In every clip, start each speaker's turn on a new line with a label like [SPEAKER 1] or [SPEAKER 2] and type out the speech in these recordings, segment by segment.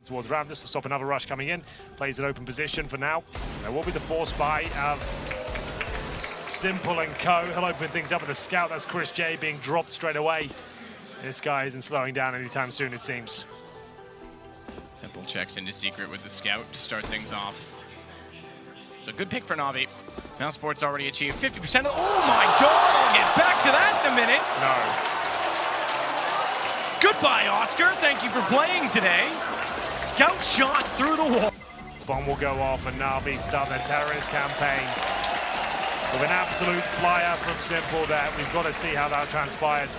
[SPEAKER 1] towards Ram just to stop another rush coming in. Plays an open position for now. There will be the force buy of Simple and co. He'll open things up with a scout. That's Chris J being dropped straight away. This guy isn't slowing down anytime soon, it seems.
[SPEAKER 2] Simple checks into secret with the scout to start things off. So good pick for Na'Vi. Now Sports already achieved 50% of. Oh my god! I'll get back to that in a minute.
[SPEAKER 1] No.
[SPEAKER 2] Goodbye, Oscar. Thank you for playing today. Scout shot through the wall.
[SPEAKER 1] Bomb will go off and Na'Vi start their terrorist campaign. With an absolute flyer from Simple there. We've got to see how that transpired.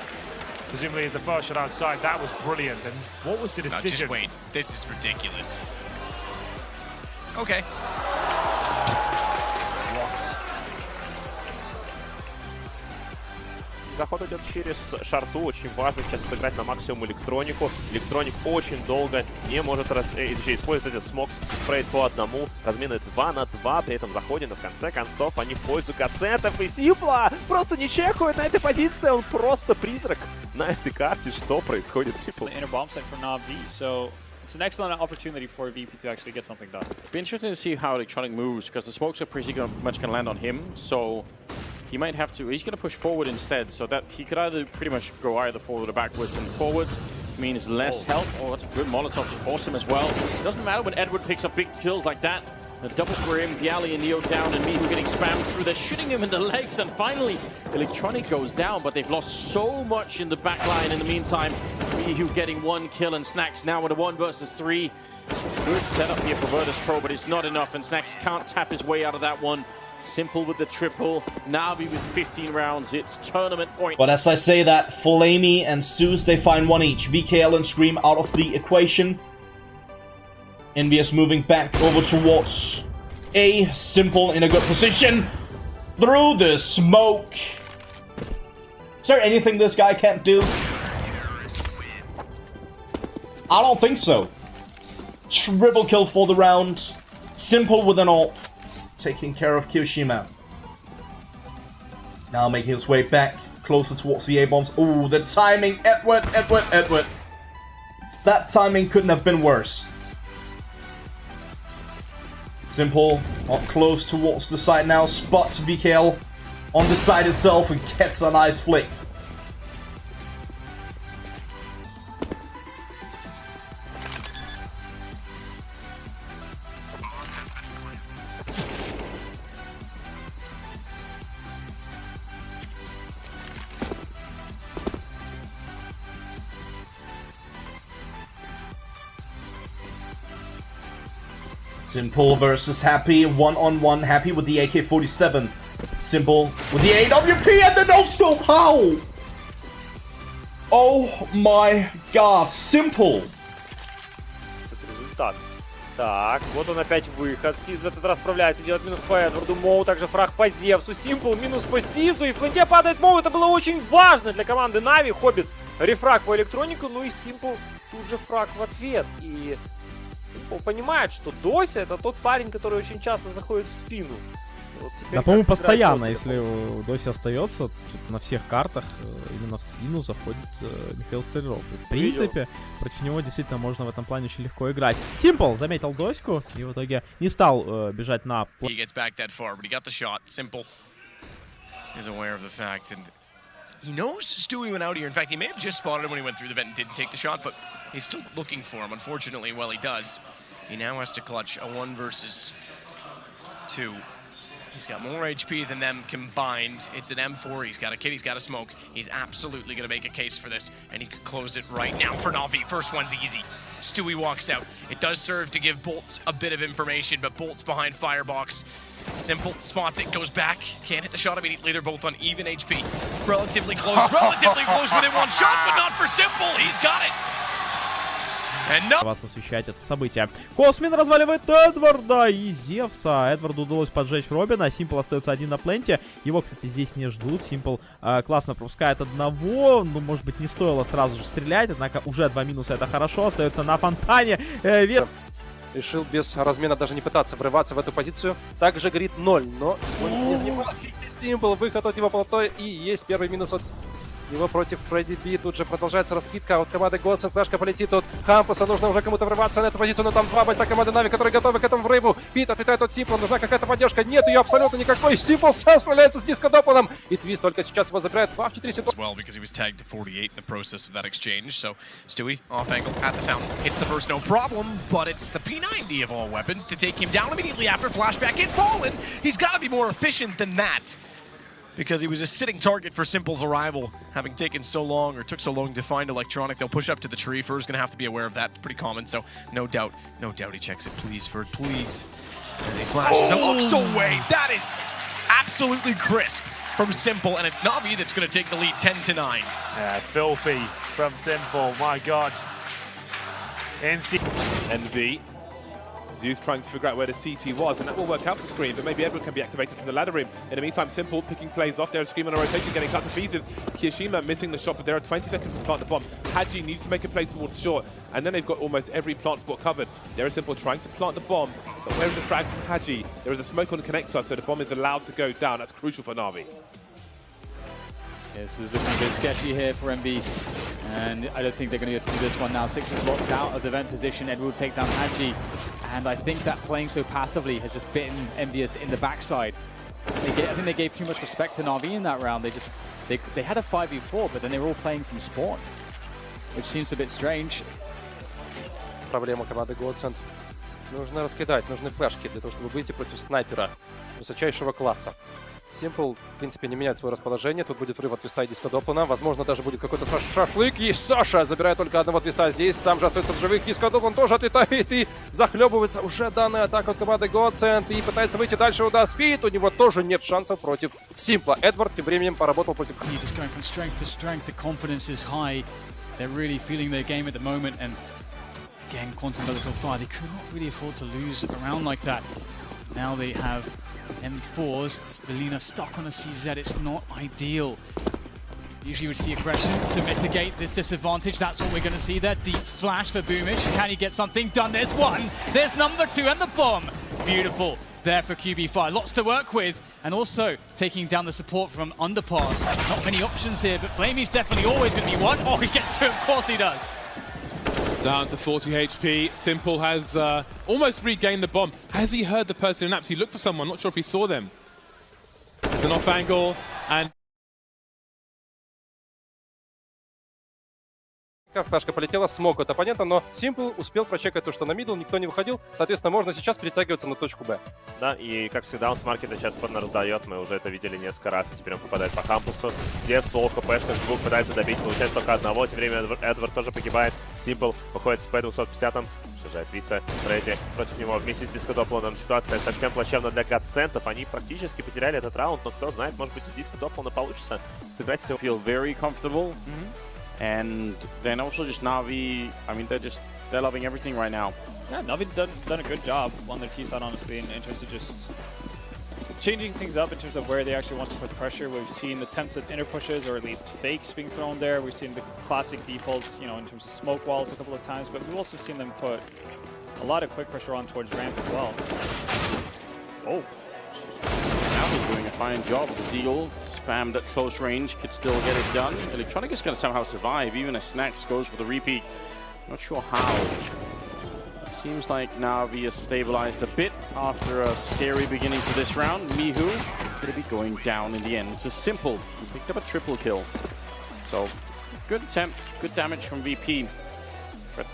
[SPEAKER 1] Presumably as the first shot outside, that was brilliant. And what was the decision?
[SPEAKER 2] Just wait, this is ridiculous. Okay.
[SPEAKER 1] What?
[SPEAKER 3] Заход идет через шарту, очень важно сейчас сыграть на максимум электронику. Электроник очень долго не может использовать этот смог спрей по одному. Размены 2 на 2 при этом заходе, но в конце концов они в пользу Гацентов. И Simpla просто не чекают на этой позиции, он просто призрак на этой карте. Что происходит?
[SPEAKER 4] Inner bomb site for Na'Vi, so it's an excellent opportunity for VP to actually get something done.
[SPEAKER 5] It'll be interesting to see how Electronic moves, because the smokes are pretty much going to land on him, so he might have to, he's going to push forward instead, so that he could either pretty much go either forward or backwards, and forwards means less health. Oh, that's a good Molotov to force him as well. It doesn't matter when Edward picks up big kills like that. The double for him, Bialy and Neo down, and Mihu getting spammed through. They're shooting him in the legs, and finally Electronic goes down, but they've lost so much in the back line in the meantime. Mihu getting 1 kill, and Snacks now with a 1 versus 3. Good setup here for Virtus Pro, but it's not enough, and Snacks can't tap his way out of that one. Simple with the triple, Na'Vi with 15 rounds, it's tournament point.
[SPEAKER 6] But as I say that, Flamey and Zeus, they find 1 each. VKL and Scream out of the equation. Envious moving back over towards A. Simple in a good position. Through the smoke. Is there anything this guy can't do? I don't think so. Triple kill for the round. Simple with an ult. Taking care of Kyoshima. Now making his way back. Closer towards the A-bombs. Ooh, the timing. Edward. That timing couldn't have been worse. Simple, up close towards the side now, spots VKL on the side itself and gets a nice flick. Simple versus Happy, 1-on-1. Happy with the AK-47. Simple with the AWP and the no-scope. How? Oh my god, Simple.
[SPEAKER 3] Результат. Так, вот он опять выход. Сиз в этот раз справляется, делает минус по Эдварду. Моу также фраг по Зевсу. Симпл минус по Сизу. И в фланте падает Моу. Это было очень важно для команды Na'Vi. Хоббит рефраг по электронику. Ну и Симпл тут же фраг в ответ. И Simple понимает, что Дося это тот парень, который очень часто заходит в спину. Вот
[SPEAKER 7] да, по-моему, постоянно, если Дося остается, тут на всех картах именно в спину заходит Михаил Столяров. И, в принципе, против него действительно можно в этом плане очень легко играть. Simple заметил Доську и в итоге не стал бежать на...
[SPEAKER 2] He gets back that far, but he got the shot. Simple is aware of the fact, and he knows Stewie went out here. In fact, he may have just spotted him when he went through the vent and didn't take the shot, but he's still looking for him. Unfortunately, well, he does. He now has to clutch a 1 versus 2. He's got more HP than them combined. It's an M4. He's got a kit. He's got a smoke. He's absolutely going to make a case for this, and he could close it right now for Na'Vi. First one's easy. Stewie walks out. It does serve to give Bolts a bit of information, but Bolts behind Firebox. Simple spots it, goes back. Can't hit the shot immediately. They're both on even HP. Relatively close within 1 shot, but not for Simple. He's got it.
[SPEAKER 7] Вас освещать это событие. Космин разваливает Эдварда и Зевса. Эдварду удалось поджечь Робина. Simple остается один на пленте. Его, кстати, здесь не ждут. Simple классно пропускает одного. Ну, может быть, не стоило сразу же стрелять. Однако уже 2 минуса, это хорошо. Остается на фонтане.
[SPEAKER 8] Решил без размена даже не пытаться врываться в эту позицию. Также горит 0, но он не занимает. Simple, выход от него плотой, и есть первый минус от Его против Фредди Би. Тут же продолжается раскидка от команды Godsend. Флешка полетит от Хампуса. Нужно уже кому-то врываться на эту позицию. Но там два бойца команды Нави, которые готовы к этому врыву. Пит отлетает от Simpla. Нужна какая-то поддержка. Нет ее абсолютно никакой. Simpla сам справляется с дискодопланом. И Твист только сейчас его забирает 2 в 4 ситуации.
[SPEAKER 2] Well, because he was tagged to 48 in the process of that exchange. So Stewie off angle at the fountain. Hits the first, no problem. But it's the P90 of all weapons to take him down immediately after flashback in Fallen. He's got to be more efficient than that, because he was a sitting target for Simple's arrival, having taken so long, or took so long to find Electronic. They'll push up to the tree. Fur's gonna have to be aware of that. It's pretty common, so no doubt he checks it. Please, Fur, please. As he flashes and looks away. That is absolutely crisp from Simple, and it's Navi that's gonna take the lead 10-9.
[SPEAKER 1] Yeah, filthy from Simple, my God.
[SPEAKER 9] NV. Zeus trying to figure out where the CT was, and that will work out for Scream, but maybe Edward can be activated from the ladder rim. In the meantime, Simple picking plays off there. Scream on a rotation, getting cut to pieces. Kiyashima missing the shot, but there are 20 seconds to plant the bomb. Haji needs to make a play towards short, and then they've got almost every plant spot covered. There is Simple trying to plant the bomb, but where is the frag from Haji? There is a smoke on the connector, so the bomb is allowed to go down. That's crucial for Navi.
[SPEAKER 4] This is looking a bit sketchy here for MB, and I don't think they're going to get to do this one now. Six is locked out of the vent position. Edward will take down Haji, and I think that playing so passively has just bitten MBS in the backside. I think they gave too much respect to Navi in that round. They had a 5v4, but then they were all playing from spawn, which seems a bit strange.
[SPEAKER 8] Проблема команды Godsend. Нужно раскидать, нужны флешки для того, чтобы выйти против снайпера высочайшего класса. Simple, в принципе, не меняет свое расположение. Тут будет врыв от Твиста и Дискодоплана. Возможно, даже будет какой-то шашлык. И Саша забирает только одного Твиста здесь. Сам же остается в живых. Дискодоплан тоже отлетает и захлебывается уже данная атака от команды Godsend. И пытается выйти дальше. Удар спит. У него тоже нет шансов против Simpla. Эдвард тем временем поработал против...
[SPEAKER 10] Just going from strength to strength. The confidence is high. They're really feeling their game at the moment. And again, Quantum Brothers so far, they could not really afford to lose a round like that. Now they have M4s. Velina stuck on a CZ. It's not ideal. Usually we'd see aggression to mitigate this disadvantage. That's what we're going to see there. Deep flash for Boomich. Can he get something done? There's one. There's number two and the bomb. Beautiful there for QB5. Lots to work with. And also taking down the support from Underpass. Not many options here, but Flamey's definitely always going to be one. Oh, he gets two. Of course he does.
[SPEAKER 11] Down to 40 HP. Simple has almost regained the bomb. Has he heard the person in apps? He looked for someone, not sure if he saw them. It's an off angle, and
[SPEAKER 8] Флешка полетела, смог от оппонента, но Simple успел прочекать то, что на мидл никто не выходил. Соответственно, можно сейчас перетягиваться на точку Б.
[SPEAKER 3] Да, и как всегда он с маркета сейчас спорно раздает. Мы уже это видели несколько раз. Теперь он попадает по Хампусу. Зев, соло, хпшка, звук пытается добить, получает только одного. Тем временем Эдвард тоже погибает. Simple выходит с P250. Шажает Твиста, Фредди против него вместе с Дискодопланом. Ситуация совсем плачевна для Godsend. Они практически потеряли этот раунд, но кто знает, может быть, у Дискодоплана получится сыграть все.
[SPEAKER 5] Feel very comfortable. And then also just Navi, I mean, they're loving everything right now.
[SPEAKER 4] Yeah, Navi done a good job on their T-side, honestly, in terms of just changing things up in terms of where they actually want to put pressure. We've seen attempts at inner pushes, or at least fakes being thrown there. We've seen the classic defaults, you know, in terms of smoke walls a couple of times, but we've also seen them put a lot of quick pressure on towards ramp as well.
[SPEAKER 5] Oh. Navi doing a fine job. The deal spammed at close range, could still get it done. Electronic is going to somehow survive. Even as Snacks goes for the repeat. Not sure how. It seems like Navi has stabilized a bit after a scary beginning to this round. Mihu going to be going down in the end. It's a Simple. He picked up a triple kill. So, good attempt, good damage from VP. But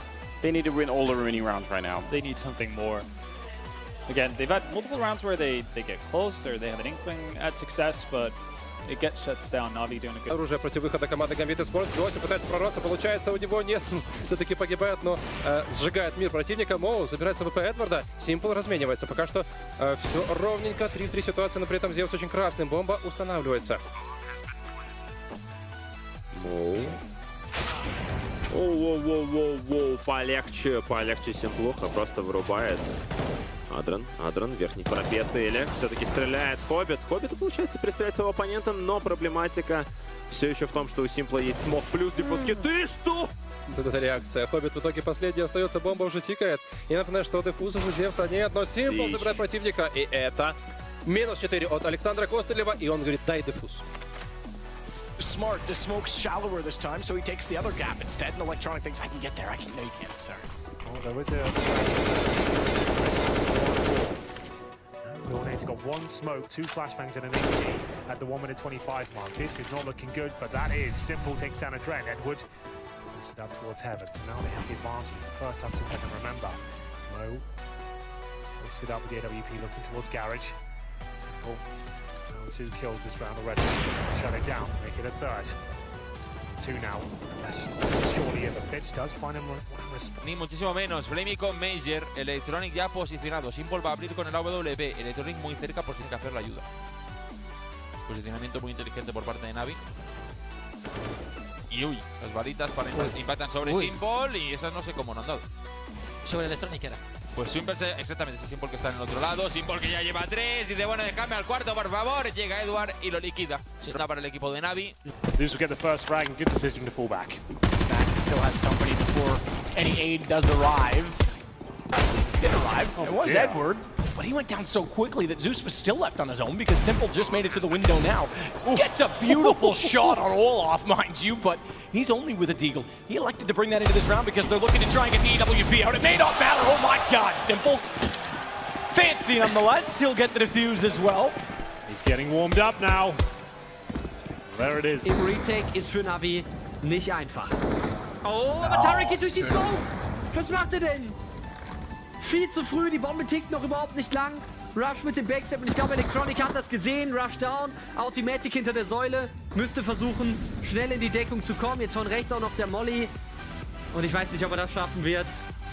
[SPEAKER 5] they need to win all the remaining rounds right now.
[SPEAKER 4] They need something more. Again, they've had multiple rounds where they get close or they have an inkling at success, but it gets shuts down. Navi doing a good.
[SPEAKER 8] Оружие против выхода команды Gambit Sports. Доси пытается прорваться, получается у него нет. Все-таки погибает, но сжигает мир противника. Моу забирается ВП Эдварда. Simple разменивается. Пока что все ровненько. 3-3 ситуация, но при этом Зевс очень красным. Бомба устанавливается.
[SPEAKER 3] Моу. Воу-воу-воу-воу-воу. Полегче, полегче Симплуха. Просто вырубает. Адрен, верхний парапет Эля. Все-таки стреляет Хоббит. Хоббит получается пристрелять своего оппонента, но проблематика все еще в том, что у Симпла есть смог плюс дипуски. Ты что?
[SPEAKER 8] Вот эта реакция. Хоббит в итоге последний остается, бомба уже тикает. И напоминаю, что дефузов у Зевса нет, но Simple забирает противника. И это минус 4 от Александра Костылева. И он говорит, дай дефуз.
[SPEAKER 2] smart. The smoke's shallower this time, so he takes the other gap instead. And Electronic thinks, I can get there. No, you can't. Sorry.
[SPEAKER 1] Oh, there was a... It's got one smoke, 2 flashbangs and an AG at the 1 minute 25 mark. This is not looking good, but that is Simple takes down a Dren. Edward moves it up towards Heaven. So now they have the advantage. First up to Heaven, remember. Mo pushes it up with the AWP looking towards Garage. Simple now 2 kills this round already. To shut it down, make it a third. 2 now. Surely if the pitch does find him
[SPEAKER 12] Ni muchísimo menos. Flamey con Major, Electronic ya posicionado. Simple va a abrir con el AWP. Electronic muy cerca por si tiene que hacer la ayuda. Posicionamiento muy inteligente por parte de Navi. Y uy, las balitas impactan sobre Simple y esas no sé cómo no han dado.
[SPEAKER 13] Sobre Electronic era.
[SPEAKER 12] Pues Simple, exactamente, ese Simple que está en el otro lado. Simple que ya lleva 3. Dice, bueno, déjame al cuarto, por favor. Llega Edward y lo liquida. Está para el equipo de Navi.
[SPEAKER 1] Zeus will get the first frag. Good decision to fall back.
[SPEAKER 2] Back still has company before any aid does arrive. Did arrive. It was Edward, but he went down so quickly that Zeus was still left on his own because Simple just made it to the window now. Gets a beautiful shot on Olaf, mind you, but he's only with a deagle. He elected to bring that into this round because they're looking to try and get the EWP out. It may not matter. Oh my God, Simple. Fancy nonetheless. He'll get the defuse as well.
[SPEAKER 1] He's getting warmed up now. There it is.
[SPEAKER 13] Im Retake ist für Navi nicht einfach. Oh, aber Tarek geht durch die Smoke. Was macht er denn? Viel zu früh, die Bombe tickt noch überhaupt nicht lang. Rush mit dem Backstep und ich glaube Electronic hat das gesehen. Rush down, Automatic hinter der Säule. Müsste versuchen, schnell in die Deckung zu kommen. Jetzt von rechts auch noch der Molly. Und ich weiß nicht, ob er das schaffen wird.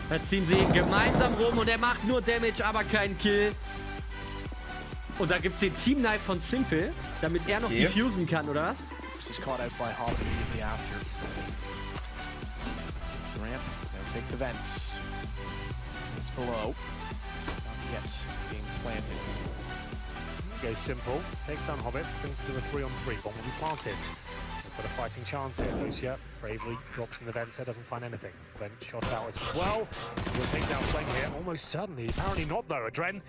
[SPEAKER 13] Da ziehen sie gemeinsam rum und er macht nur Damage, aber keinen Kill. Und da gibt es den Team Knife von Simple, damit er noch diffusen kann, oder was?
[SPEAKER 2] This is caught out by Hop immediately after. Ramp, they'll take the vents. It's below. Not yet being planted.
[SPEAKER 1] Goes Simple, takes down Hobbit, brings to the 3-on-3. Bomb will be planted. They've got a fighting chance here. Lucia bravely drops in the vents there, doesn't find anything. Vent shot out as well. He'll take down Flame here, almost certainly. Apparently not though. Adren,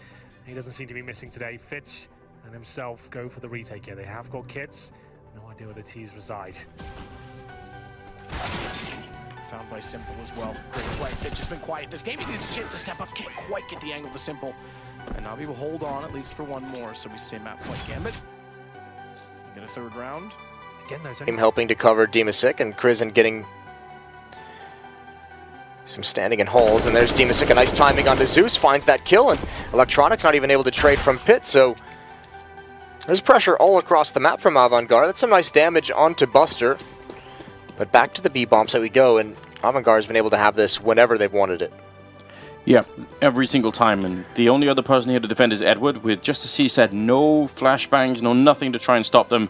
[SPEAKER 1] he doesn't seem to be missing today. Fitch and himself go for the retake here. They have got kits. No idea where the T's reside.
[SPEAKER 2] Found by Simple as well. Great play. Fitch has been quiet this game. He needs a chance to step up. Can't quite get the angle to Simple. And Navi will hold on at least for one more. So we stay map point Gambit. We get a third round.
[SPEAKER 1] Again, there's
[SPEAKER 14] Him helping to cover Demasik and Krizen getting some standing in holes. And there's Demasik, a nice timing onto Zeus, finds that kill, and Electronic's not even able to trade from pit, so there's pressure all across the map from Avantgarde. That's some nice damage onto Buster. But back to the B-bomb side we go, and Avantgarde's been able to have this whenever they've wanted it.
[SPEAKER 5] Yeah, every single time, and the only other person here to defend is Edward, with just a C-set, no flashbangs, no nothing to try and stop them.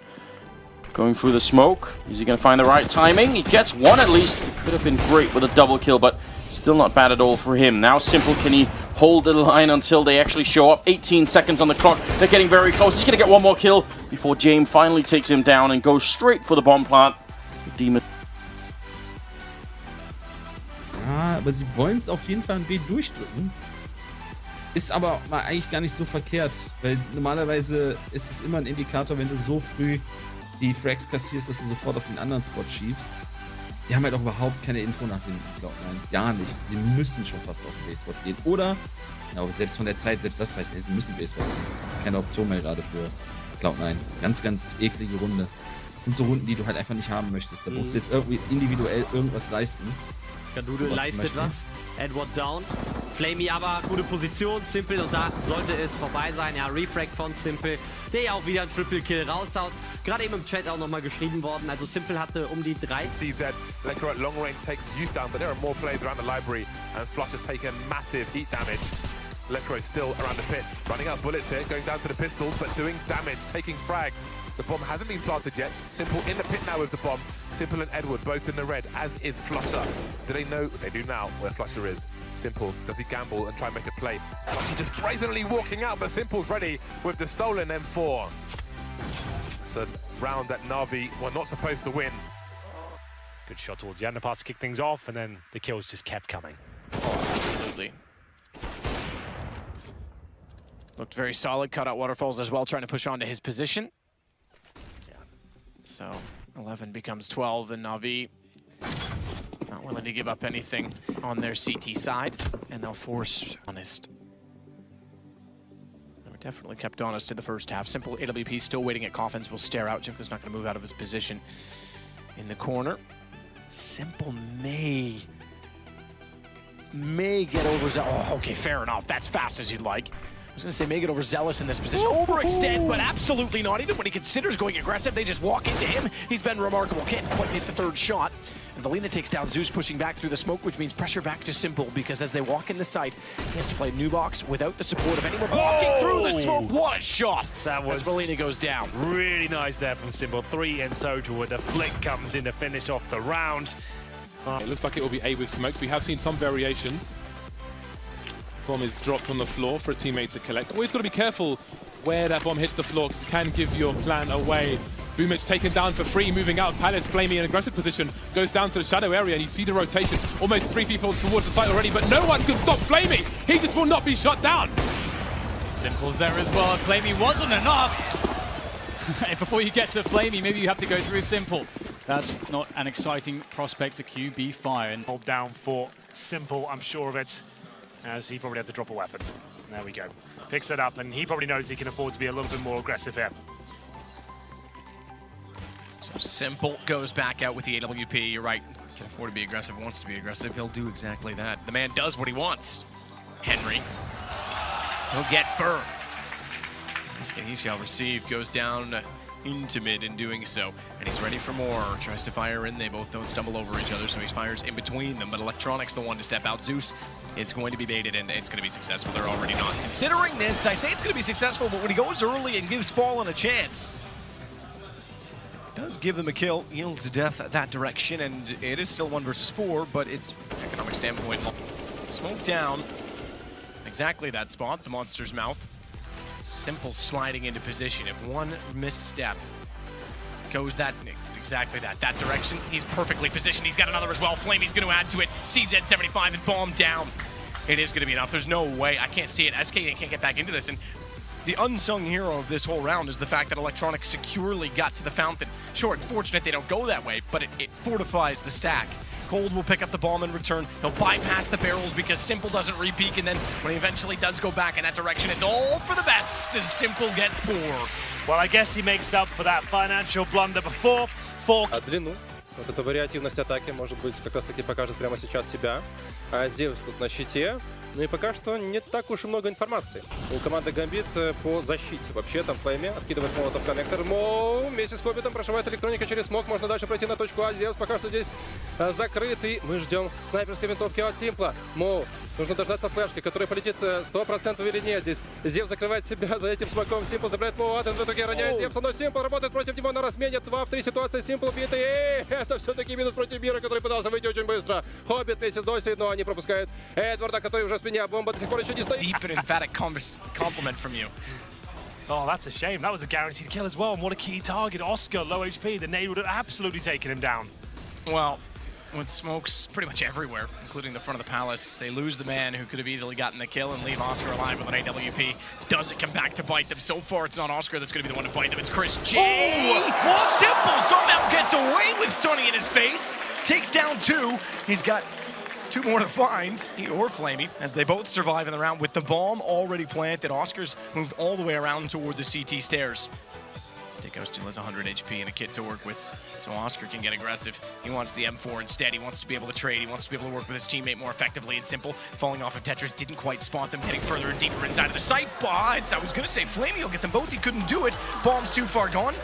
[SPEAKER 5] Going through the smoke, is he going to find the right timing? He gets one at least. It could have been great with a double kill, but still not bad at all for him. Now Simple, can he hold the line until they actually show up? 18 seconds on the clock, they're getting very close. He's going to get one more kill before James finally takes him down and goes straight for the bomb plant. Demon.
[SPEAKER 15] Ja, aber sie wollen es auf jeden Fall ein B durchdrücken. Ist aber mal eigentlich gar nicht so verkehrt, weil normalerweise ist es immer ein Indikator, wenn du so früh die Frags kassierst, dass du sofort auf den anderen Spot schiebst. Die haben halt auch überhaupt keine Info nach hinten, glaube ich. Gar nicht. Sie müssen schon fast auf den B-Spot gehen. Oder, ja, selbst von der Zeit, selbst das reicht nicht. Sie müssen B-Spot gehen. Das ist keine Option mehr gerade für Cloud9. Ganz, ganz eklige Runde. Das sind so Runden, die du halt einfach nicht haben möchtest. Da musst du jetzt irgendwie individuell irgendwas leisten.
[SPEAKER 13] Kandude leistet was. Edward down. Flamey aber gute Position. Simple, und da sollte es vorbei sein. Ja, Refrag von Simple, der ja auch wieder ein Triple Kill raushaut. Gerade eben im Chat auch nochmal geschrieben worden. Also Simple hatte um die 3.
[SPEAKER 9] CZ, Lekra at long range takes Zeus down, but there are more players around the library, and Flush has taken massive heat damage. Lekra is still around the pit, running out bullets here, going down to the pistols, but doing damage, taking frags. The bomb hasn't been planted yet. Simple in the pit now with the bomb. Simple and Edward both in the red, as is Flusher. Do they know? They do now where Flusher is. Simple, does he gamble and try and make a play? Flusher just brazenly walking out, but Simple's ready with the stolen M4. It's a round that Na'Vi were not supposed to win.
[SPEAKER 1] Good shot towards the underpass to kick things off, and then the kills just kept coming.
[SPEAKER 2] Oh, absolutely. Looked very solid, cut out Waterfalls as well, trying to push on to his position. So, 11 becomes 12, and Na'Vi not willing to give up anything on their CT side, and they'll force honest. They were definitely kept honest in the first half. Simple AWP still waiting at coffins. Will stare out. Jimko's not going to move out of his position in the corner. Simple may get over. Oh, okay, fair enough. That's fast as you'd like. I was going to say may get overzealous in this position. Overextend, but absolutely not. Even when he considers going aggressive, they just walk into him. He's been remarkable. Can't quite hit the third shot. And Valina takes down Zeus, pushing back through the smoke, which means pressure back to Simple, because as they walk in the site, he has to play new box without the support of anyone walking through the smoke. What a shot!
[SPEAKER 1] That was
[SPEAKER 2] as Valina goes down.
[SPEAKER 1] Really nice there from Simple. 3 in total, where the flick comes in to finish off the round.
[SPEAKER 11] It looks like it will be A with smokes. We have seen some variations. Bomb is dropped on the floor for a teammate to collect. Always got to be careful where that bomb hits the floor, because it can give your plan away. Boomage taken down for free, moving out of Palace. Flamey in aggressive position, goes down to the shadow area, and you see the rotation. Almost 3 people towards the site already, but no one can stop Flamey. He just will not be shot down.
[SPEAKER 10] Simple's there as well. Flamey wasn't enough. Before you get to Flamey, maybe you have to go through Simple. That's not an exciting prospect for QB Fire. And
[SPEAKER 1] hold down for Simple, I'm sure of it, as he probably had to drop a weapon. There we go. Picks it up, and he probably knows he can afford to be a little bit more aggressive here.
[SPEAKER 2] So Simple goes back out with the AWP. You're right. Can afford to be aggressive, wants to be aggressive. He'll do exactly that. The man does what he wants. Henry. He'll get firm. He shall receive. Goes down into mid in doing so. And he's ready for more. Tries to fire in. They both don't stumble over each other, so he fires in between them. But Electronic's the one to step out. Zeus is going to be baited, and it's going to be successful. They're already not considering this. I say it's going to be successful, but when he goes early and gives Fallen a chance, does give them a kill, yields to death that direction, and it is still 1 versus 4, but it's economic standpoint. Smoke down, exactly that spot, the monster's mouth. Simple sliding into position. If one misstep goes exactly that direction, he's perfectly positioned. He's got another as well. Flamey's going to add to it. CZ75 and bomb down. It is going to be enough. There's no way. I can't see it. SK can't get back into this, and the unsung hero of this whole round is the fact that Electronic securely got to the fountain. Sure, it's fortunate they don't go that way, but it fortifies the stack. Cold will pick up the bomb in return. He'll bypass the barrels because Simple doesn't re-peek, and then when he eventually does go back in that direction, it's all for the best as Simple gets 4.
[SPEAKER 1] Well, I guess he makes up for that financial blunder before.
[SPEAKER 8] Длину. Вот эта вариативность атаки, может быть, как раз-таки покажет прямо сейчас себя. Зевс тут на щите. Ну и пока что не так уж и много информации у команды Гамбит по защите. Вообще там Флейми откидывает молотов коннектор. Моу вместе с Хоббитом прошивает электроника через смог. Можно дальше пройти на точку А. Зевс пока что здесь закрытый. Мы ждем снайперской винтовки от Симпла. Моу. Нужно дождаться флешки, которая полетит 100% или нет. Здесь Зевс закрывает себя за этим смоком. Симпл забирает Моу. В итоге роняет Зевса, но Симпл работает против него на размене. 2 в 3 ситуации. Симпл битый. Это все-таки минус против Мира, который пытался выйти очень быстро. Хоббит вместе с Дойси, но они пропускают Эдварда, который уже в спине. Бомба до сих пор еще не стоит.
[SPEAKER 2] Deep and emphatic compliment from you.
[SPEAKER 1] Oh, that's a shame. That was a guaranteed kill as well. And what a key target. Oscar, low HP. The nade would have absolutely taken him down.
[SPEAKER 2] Well, with smokes pretty much everywhere, including the front of the palace, they lose the man who could have easily gotten the kill and leave Oscar alive with an AWP. Does it come back to bite them? So far, it's not Oscar that's going to be the one to bite them. It's Chris J. Simple somehow gets away with Sonny in his face. Takes down 2. He's got 2 more to find, he or Flamey, as they both survive in the round with the bomb already planted. Oscar's moved all the way around toward the CT stairs. Sticko still has 100 HP and a kit to work with, so Oscar can get aggressive. He wants the M4 instead. He wants to be able to trade. He wants to be able to work with his teammate more effectively and Simple. Falling off of Tetris didn't quite spot them, getting further and deeper inside of the site. But I was going to say Flamey will get them both. He couldn't do it. Bomb's too far gone.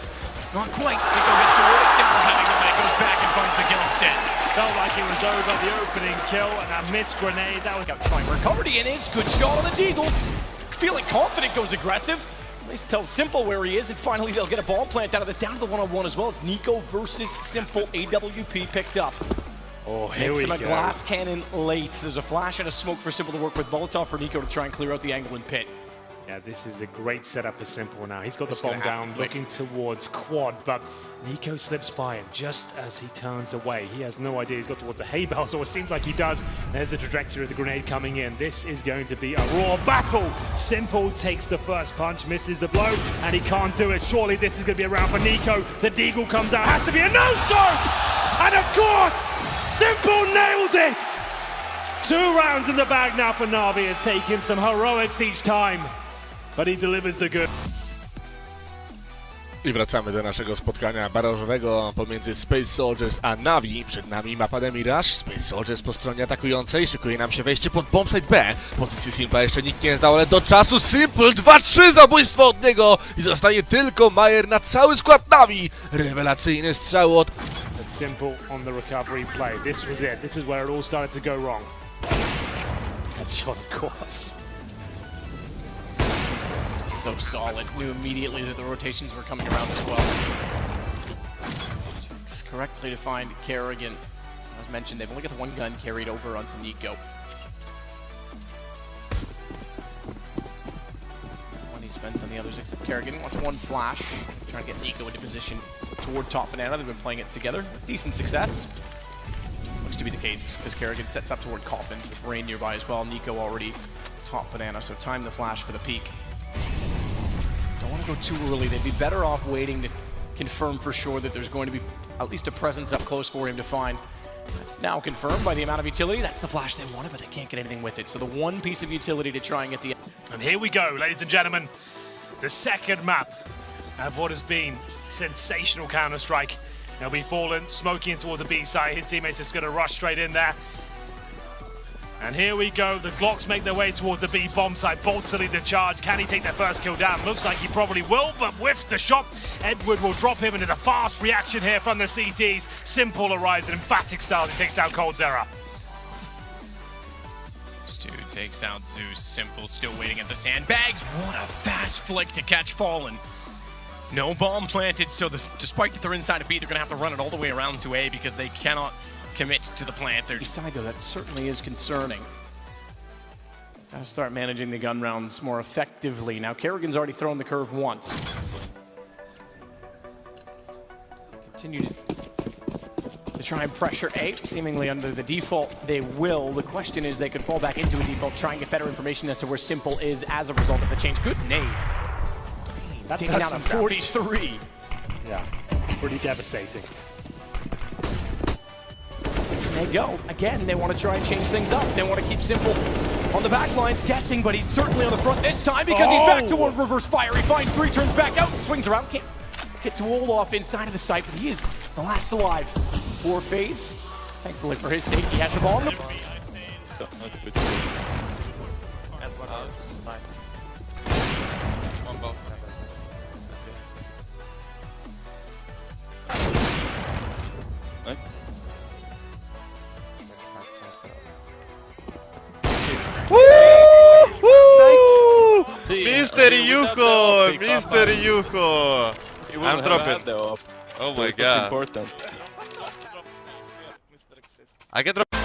[SPEAKER 2] Not quite. Sticko gets toward it. Simple's having the leg, goes back and finds the kill instead.
[SPEAKER 1] Felt like it was over, the opening kill, and a missed grenade. That was
[SPEAKER 16] time recovered. He is. Good shot on the Deagle. Feeling confident, goes aggressive. At least tells Simple where he is, and finally they'll get a bomb plant out of this. Down to the 1-on-1 as well. It's Nico versus Simple. AWP picked up.
[SPEAKER 1] Oh, here
[SPEAKER 16] Makes
[SPEAKER 1] we
[SPEAKER 16] him a
[SPEAKER 1] go.
[SPEAKER 16] glass cannon late. There's a flash and a smoke for Simple to work with. Molotov for Nico to try and clear out the angle and pit.
[SPEAKER 1] Yeah, this is a great setup for Simpla now. He's got the bomb down, looking towards quad, but Nico slips by him just as he turns away. He has no idea he's got towards the hay bales, or it seems like he does. There's the trajectory of the grenade coming in. This is going to be a raw battle. Simpla takes the first punch, misses the blow, and he can't do it. Surely this is going to be a round for Nico. The deagle comes out, has to be a no-scope! And of course, Simpla nails it! 2 rounds in the bag now for Na'Vi. It's taken some heroics each time, but he delivers the good.
[SPEAKER 17] I wracamy do naszego spotkania barażowego pomiędzy Space Soldiers a Na'Vi. Przed nami mapa The Mirage. Space Soldiers po stronie atakującej. Szykuje nam się wejście pod bombsite B. Pozycji Simpla jeszcze nikt nie zdał, ale do czasu Simple 2-3 zabójstwo od niego i zostaje tylko Majer na cały skład Na'Vi. Rewelacyjny strzał od...
[SPEAKER 1] Simple on the recovery play. This was it. This is where it all started to go wrong. That shot, of course.
[SPEAKER 2] So solid. Knew immediately that the rotations were coming around as well. Checks correctly to find Kerrigan. As mentioned, they've only got the 1 gun carried over onto Nico. Money spent on the others except Kerrigan. Wants 1 flash. Trying to get Nico into position toward top banana. They've been playing it together. Decent success. Looks to be the case because Kerrigan sets up toward Coffins with Rain nearby as well. Nico already top banana, so time the flash for the peak. Don't want to go too early. They'd be better off waiting to confirm for sure that there's going to be at least a presence up close for him to find. That's now confirmed by the amount of utility. That's the flash they wanted, but they can't get anything with it. So the 1 piece of utility to try and get the...
[SPEAKER 1] And here we go, ladies and gentlemen. The second map of what has been sensational Counter-Strike. He'll be fallen, smoking in towards the B side. His teammates are going to rush straight in there. And here we go. The Glocks make their way towards the B bomb site. Bolt to lead the charge. Can he take their first kill down? Looks like he probably will, but whiffs the shot. Edward will drop him, and there's a fast reaction here from the CTs. Simpla arrives in emphatic style. He takes down coldzera.
[SPEAKER 2] Stu takes out Zeus. Simple still waiting at the sandbags. What a fast flick to catch Fallen. No bomb planted, so despite that they're inside of B, they're going to have to run it all the way around to A because they cannot commit to the plant. Their side, though, that certainly is concerning. Got to start managing the gun rounds more effectively. Now, Kerrigan's already thrown the curve once. Continue to try and pressure A, seemingly under the default. They will. The question is they could fall back into a default, try and get better information as to where Simpla is as a result of the change. Good nade.
[SPEAKER 1] That's
[SPEAKER 2] taking down a 43.
[SPEAKER 1] Yeah, pretty devastating.
[SPEAKER 16] They go. Again, they want to try and change things up. They want to keep Simpla on the back lines guessing, but he's certainly on the front this time because he's back to one reverse fire. He finds 3, turns back out, swings around. Can't get to Olaf inside of the site, but he is the last alive. For FaZe. Thankfully for his sake, he has the ball.
[SPEAKER 18] Mr. Yuho! Mr. Yuho! I'm dropping. Oh my god. I can drop.